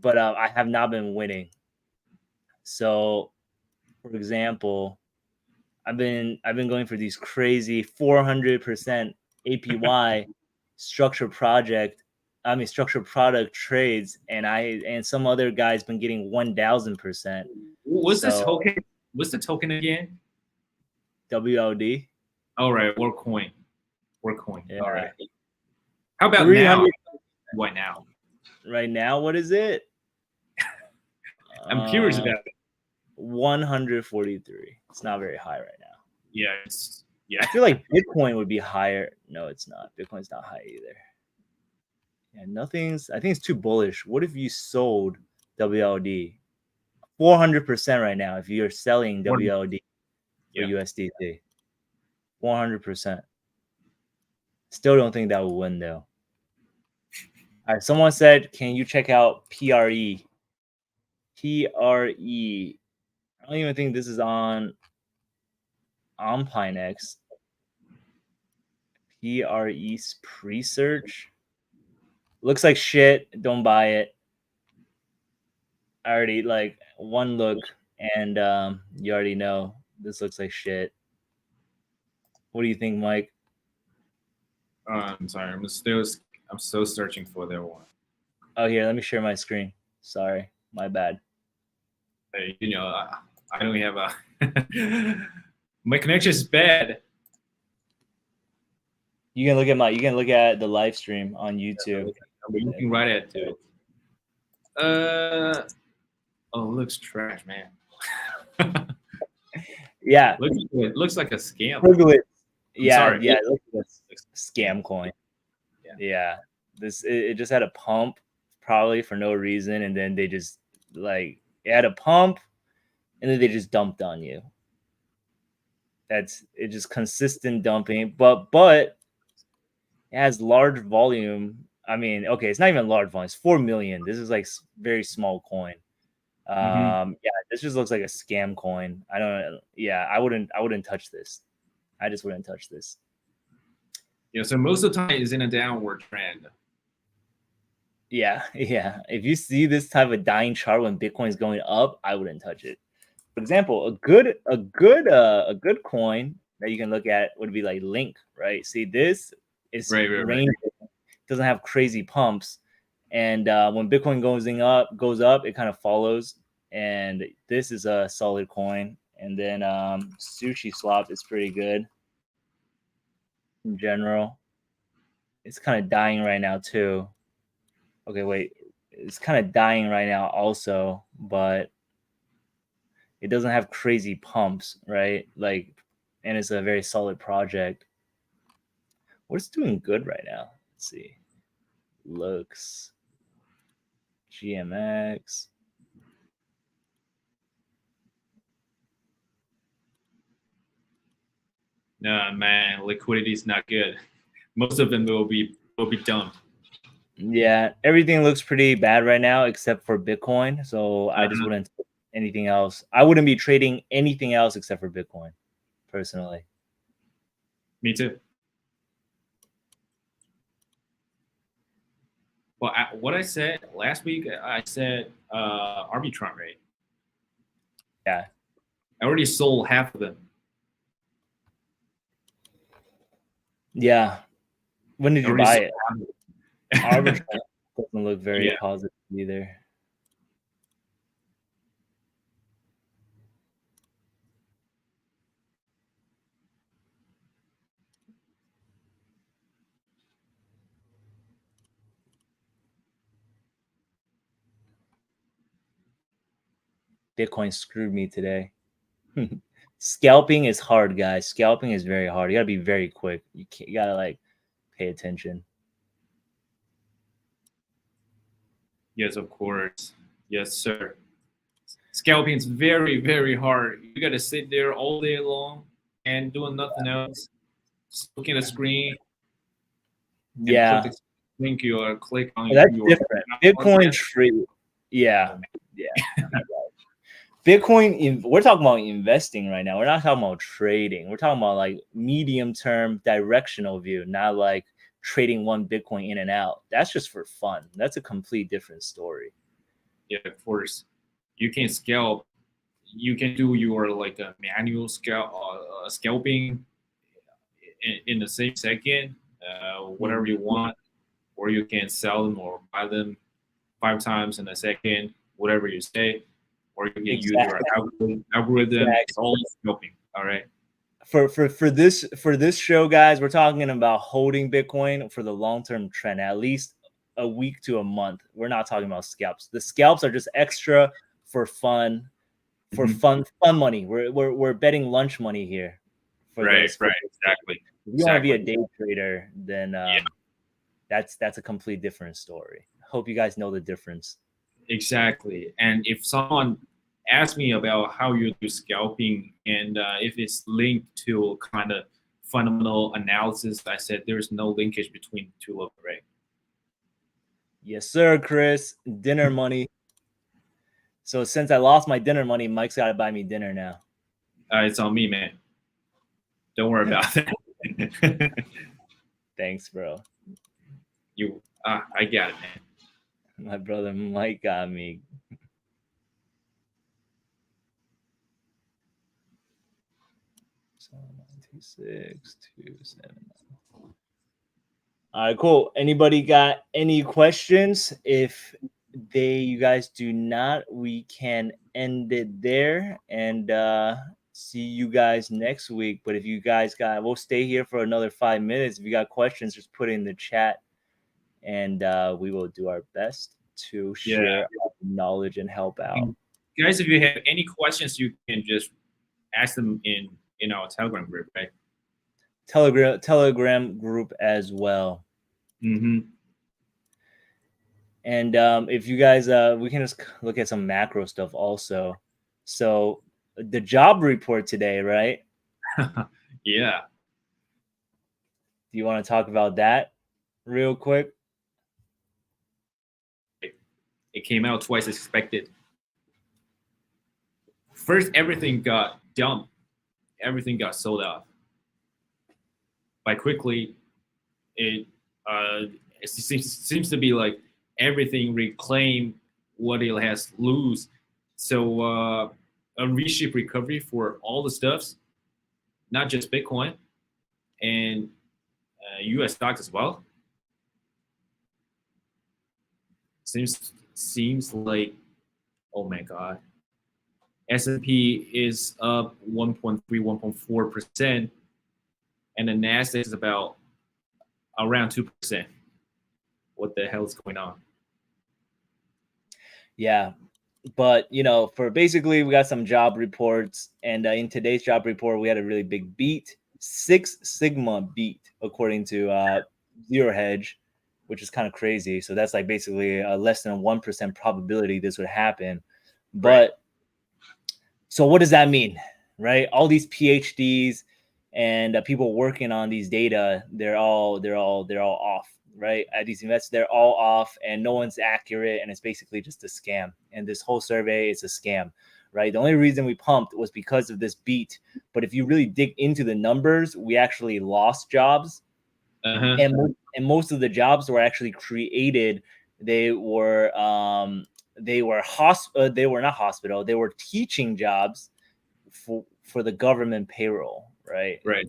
S1: but I have not been winning. So, for example, I've been going for these crazy 400% APY structured product trades, and some other guy's been getting 1,000%.
S2: What's the token? What's the token again?
S1: WLD.
S2: All right, WorkCoin.
S1: Yeah.
S2: All right. How about now? What now?
S1: Right now, what is it?
S2: I'm curious about it.
S1: 143. It's not very high right now.
S2: Yeah,
S1: I feel like Bitcoin would be higher. No, it's not. Bitcoin's not high either. Yeah, I think it's too bullish. What if you sold WLD? 400% right now if you're selling WLD for USDT. 400%. Still don't think that will win though. All right, someone said, can you check out PRE? PRE. I don't even think this is on Pinex. PRE's pre-search. Looks like shit. Don't buy it. I already like one look, and you already know this looks like shit. What do you think, Mike?
S2: I'm sorry. I'm still searching for that one.
S1: Oh, here, let me share my screen. Sorry, my bad.
S2: Hey, I don't have a. My connection is bad.
S1: You can look at the live stream on YouTube.
S2: I'm looking right at it. Oh, it looks trash, man.
S1: Yeah.
S2: It looks like a scam.
S1: Yeah, yeah, it looks like a scam coin. Yeah. It just had a pump, probably for no reason, and then they just it had a pump, and then they just dumped on you. It's just consistent dumping, but it has large volume. I mean, okay, it's not even large volume. It's 4 million. This is like very small coin. Yeah, this just looks like a scam coin. I don't. Yeah, I wouldn't touch this. I just wouldn't touch this.
S2: Yeah, so most of the time it's in a downward trend.
S1: Yeah. If you see this type of dying chart when Bitcoin's going up, I wouldn't touch it. For example, a good coin that you can look at would be like Link, right? See, this is range, doesn't have crazy pumps, and when Bitcoin goes up, it kind of follows. And this is a solid coin. And then Sushi Swap is pretty good in general. It's kind of dying right now too. Okay, wait, it's kind of dying right now also, but it doesn't have crazy pumps, right? And it's a very solid project. What's doing good right now? Let's see. Looks. GMX.
S2: No, man, liquidity is not good. Most of them will be dumped.
S1: Yeah, everything looks pretty bad right now except for Bitcoin. So I just wouldn't anything else. I wouldn't be trading anything else except for Bitcoin, personally.
S2: Me too. Well, what I said last week, I said Arbitron rate.
S1: Yeah.
S2: I already sold half of them.
S1: Yeah. When did you buy it? Arbitron doesn't look very positive either. Bitcoin screwed me today. Scalping is hard, guys. Scalping is very hard. You gotta be very quick. You gotta pay attention.
S2: Yes, of course. Yes, sir. Scalping is very, very hard. You gotta sit there all day long and doing nothing else. Just looking at the screen.
S1: Yeah.
S2: Click the link you click on.
S1: That's different. Bitcoin trade. Yeah. Bitcoin, we're talking about investing right now. We're not talking about trading. We're talking about like medium term directional view, not like trading one Bitcoin in and out. That's just for fun. That's a complete different story.
S2: Yeah, of course. You can scalp. You can do your like a manual scalping in the same second, whatever you want, or you can sell them or buy them 5 times in a second, whatever you say, or you can use your algorithm.
S1: Exactly.
S2: It's all scalping. All right.
S1: For this show, guys, we're talking about holding Bitcoin for the long-term trend, at least a week to a month. We're not talking about scalps. The scalps are just extra for fun, fun money. We're betting lunch money here for this.
S2: Right, exactly.
S1: If you want to be a day trader, then
S2: Yeah.
S1: that's a complete different story. Hope you guys know the difference.
S2: Exactly. And if someone asks me about how you do scalping and if it's linked to kind of fundamental analysis, I said there's no linkage between the two of them, right?
S1: Yes, sir, Chris. Dinner money. So since I lost my dinner money, Mike's got to buy me dinner now.
S2: It's on me, man. Don't worry about that.
S1: Thanks, bro.
S2: I got it, man.
S1: My brother Mike got me. So 92627. All right, cool. Anybody got any questions? If you guys do not, we can end it there and see you guys next week. But if you guys we'll stay here for another 5 minutes. If you got questions, just put it in the chat, and we will do our best to share our knowledge and help out.
S2: Guys, if you have any questions, you can just ask them in our Telegram group, right?
S1: Telegram group as well.
S2: Mm-hmm.
S1: And if you guys, we can just look at some macro stuff also. So the job report today, right?
S2: Yeah.
S1: Do you want to talk about that real quick?
S2: It came out twice as expected. First, everything got dumped. Everything got sold off. But quickly, it seems to be like everything reclaim what it has lose. So a reshape recovery for all the stuffs, not just Bitcoin, and U.S. stocks as well. Seems like, oh my god, S&P is up 1.3, 1.4%, and the Nasdaq is about around 2%. What the hell is going on?
S1: Yeah, but for basically, we got some job reports, and in today's job report, we had a really big beat, 6 sigma beat, according to Zero Hedge, which is kind of crazy. So that's like basically a less than 1% probability this would happen. But
S2: right.
S1: So what does that mean, right? All these PhDs and people working on these data, they're all off, right? At these events, they're all off, and no one's accurate, and it's basically just a scam. And this whole survey is a scam, right? The only reason we pumped was because of this beat. But if you really dig into the numbers, we actually lost jobs, and most of the jobs were actually created. They were not hospital. They were teaching jobs for the government payroll, right?
S2: Right.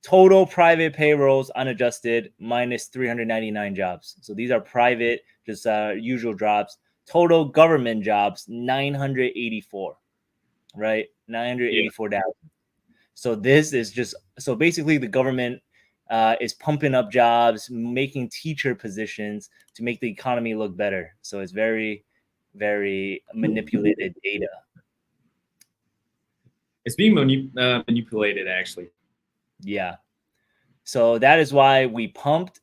S1: Total private payrolls unadjusted minus 399 jobs. So these are private, just usual jobs. Total government jobs 984, right? 984,000. So this is just basically the government is pumping up jobs, making teacher positions to make the economy look better. So it's very, very manipulated data.
S2: It's being manipulated, actually.
S1: Yeah. So that is why we pumped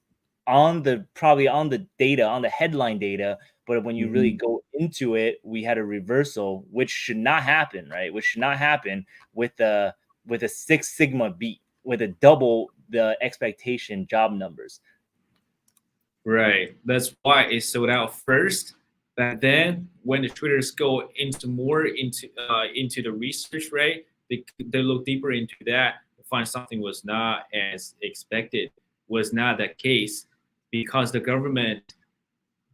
S1: probably on the data, on the headline data. But when you really go into it, we had a reversal, which should not happen, right? Which should not happen with a 6 sigma beat, with a double the expectation job numbers.
S2: Right. That's why it sold out first, But then when the traders go into the research, right? They look deeper into that, find something was not as expected, was not the case because the government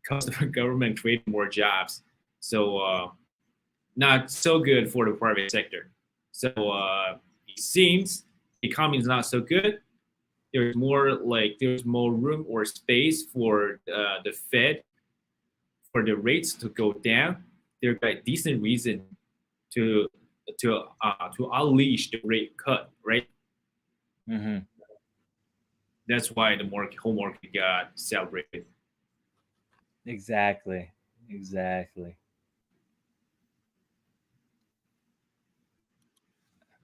S2: created more jobs. So not so good for the private sector. So it seems the economy is not so good. There's more room or space for the Fed for the rates to go down. There's a decent reason to to unleash the rate cut, right?
S1: Mm-hmm.
S2: That's why the whole market got celebrated.
S1: Exactly.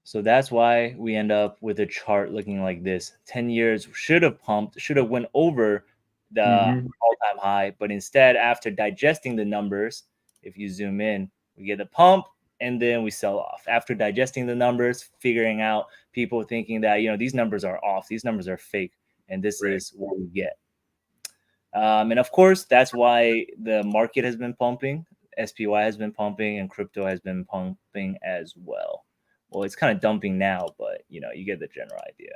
S1: So that's why we end up with a chart looking like this. 10 years should have went over the all-time high, but instead, after digesting the numbers, if you zoom in, we get a pump and then we sell off. After digesting the numbers, figuring out people thinking that, these numbers are off, these numbers are fake, and this is what we get. And of course, that's why the market has been pumping, SPY has been pumping, and crypto has been pumping as well. Well, it's kind of dumping now, but you get the general idea.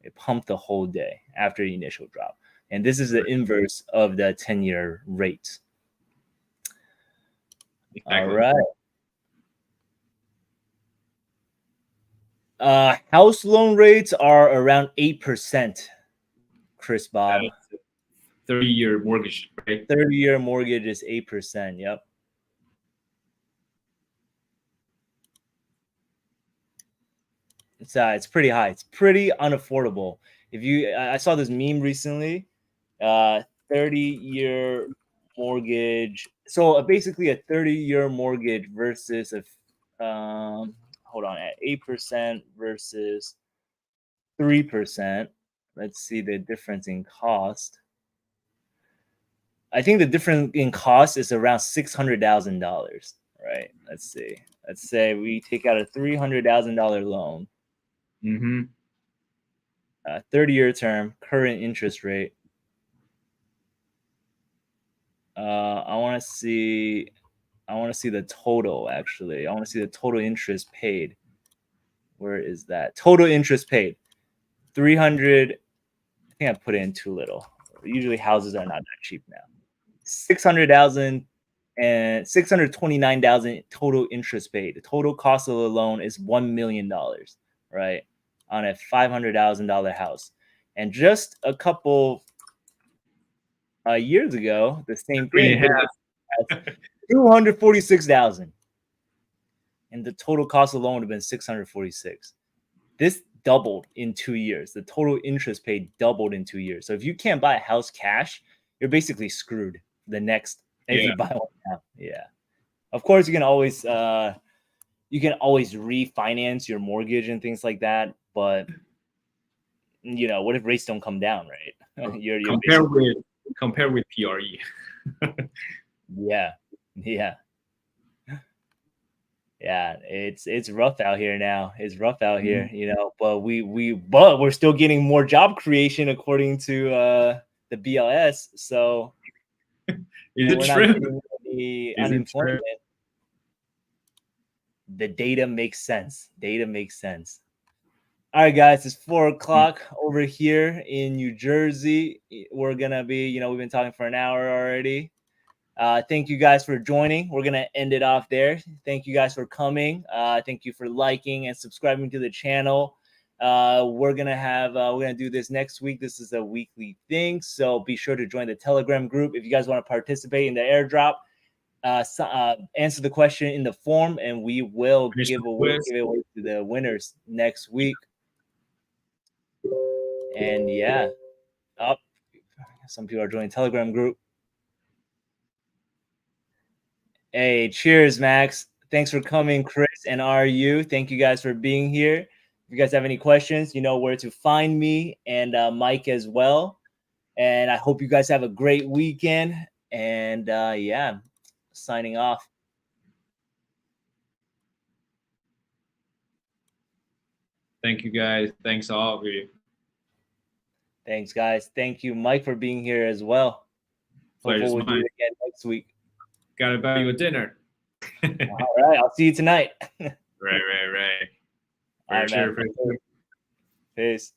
S1: It pumped the whole day after the initial drop. And this is the inverse of the 10-year rate.
S2: Exactly.
S1: All right. House loan rates are around 8%, Chris Bob.
S2: 30-year mortgage, right?
S1: 30-year mortgage is 8%. Yep. It's pretty high. It's pretty unaffordable. I saw this meme recently, 30-year mortgage. So basically a 30-year mortgage versus hold on, at 8% versus 3%. Let's see the difference in cost. I think the difference in cost is around $600,000, right? Let's see. Let's say we take out a $300,000 loan. 30-year term, current interest rate. I want to see the total, actually. I want to see the total interest paid. Where is that? Total interest paid. 300. I think I put it in too little. Usually houses are not that cheap now. 600,000 and 629,000 total interest paid. The total cost of the loan is $1 million, right? On a $500,000 house. And just a couple years ago, the same thing, 246,000, and the total cost of the loan would have been 646. This doubled in 2 years. The total interest paid doubled in 2 years. So if you can't buy a house cash, you're basically screwed. If you buy one now, yeah. Of course, you can always refinance your mortgage and things like that, but what if rates don't come down, right?
S2: Compare with PRE.
S1: Yeah. It's rough out here now. It's rough out here, but we're still getting more job creation according to the BLS. So
S2: is it
S1: true?
S2: Not
S1: getting any unemployment. The data makes sense. All right, guys, it's 4:00 over here in New Jersey. We're gonna be, we've been talking for an hour already. Thank you guys for joining. We're going to end it off there. Thank you guys for coming. Thank you for liking and subscribing to the channel. We're going to do this next week. This is a weekly thing. So be sure to join the Telegram group. If you guys want to participate in the airdrop, answer the question in the form and we will give away to the winners next week. And yeah, some people are joining the Telegram group. Hey, cheers, Max. Thanks for coming, Chris and RU. Thank you guys for being here. If you guys have any questions, you know where to find me and Mike as well. And I hope you guys have a great weekend. And signing off.
S2: Thank you, guys. Thanks all of you.
S1: Thanks, guys. Thank you, Mike, for being here as well. Hopefully we'll do it again next week.
S2: Gotta buy you a dinner.
S1: All right, I'll see you tonight.
S2: Right.
S1: All right, man.
S2: For sure.
S1: Peace.